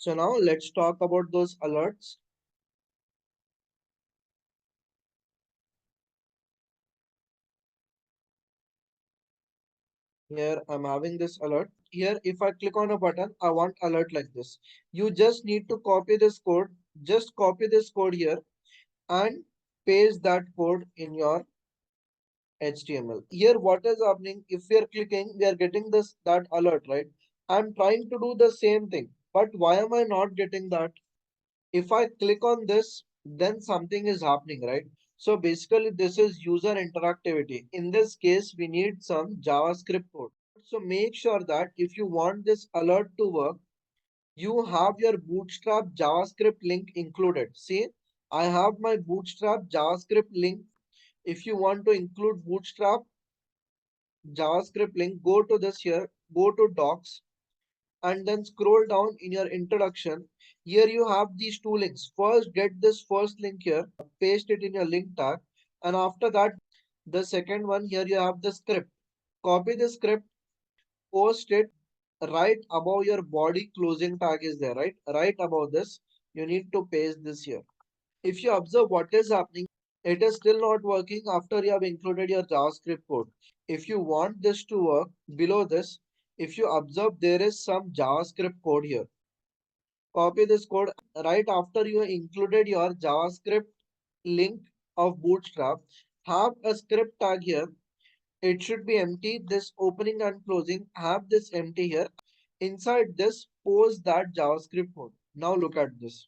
So now let's talk about those alerts. Here I'm having this alert. Here, if I click on a button, I want alert like this. You just need to copy this code. Just copy this code here and paste that code in your HTML. Here, what is happening? If we are clicking, we are getting this that alert, right? I'm trying to do the same thing, but why am I not getting that? If I click on this, then something is happening, right? So basically, this is user interactivity. In this case, we need some JavaScript code. So make sure that if you want this alert to work, you have your Bootstrap JavaScript link included. See, I have my Bootstrap JavaScript link. If you want to include Bootstrap JavaScript link, go to this here, go to docs, and then scroll down in your introduction. Here you have these two links. First, get this first link here, paste it in your link tag, and after that, the second one here you have the script. Copy the script, post it right above your body closing tag is there, right? Right above this, you need to paste this here. If you observe what is happening, it is still not working after you have included your JavaScript code. If you want this to work, below this, if you observe there is some JavaScript code here. Copy this code right after you included your JavaScript link of Bootstrap. Have a script tag here. It should be empty. This opening and closing, have this empty here. Inside this, post that JavaScript code. Now look at this.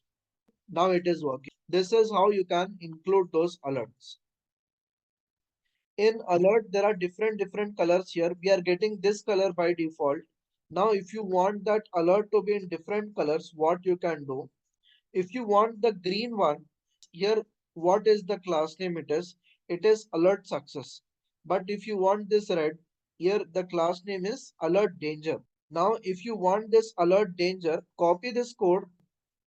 Now it is working. This is how you can include those alerts. In alert, there are different colors here. We are getting this color by default. Now, if you want that alert to be in different colors, what you can do? If you want the green one, here, what is the class name it is? It is alert success. But if you want this red, here the class name is alert danger. Now, if you want this alert danger, copy this code.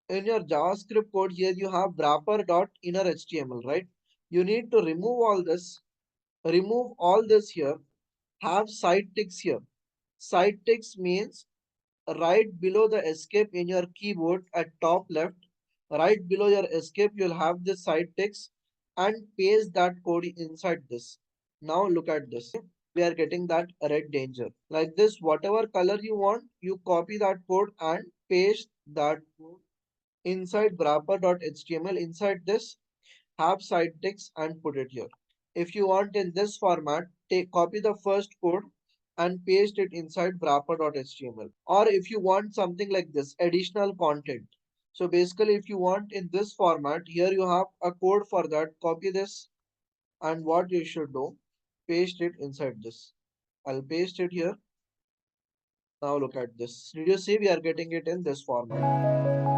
In your JavaScript code here, you have wrapper.innerHTML, right? You need to remove all this here, have side ticks here. Side ticks means right below the escape in your keyboard at top left, right below your escape, you'll have the side ticks and paste that code inside this. Now look at this. We are getting that red danger. Like this, whatever color you want, you copy that code and paste that code inside wrapper.html. Inside this, have side ticks and put it here. If you want in this format, copy the first code and paste it inside wrapper.html. Or if you want something like this, additional content. So basically, if you want in this format, here you have a code for that. Copy this and what you should do, paste it inside this. I'll paste it here. Now look at this. Did you see we are getting it in this format?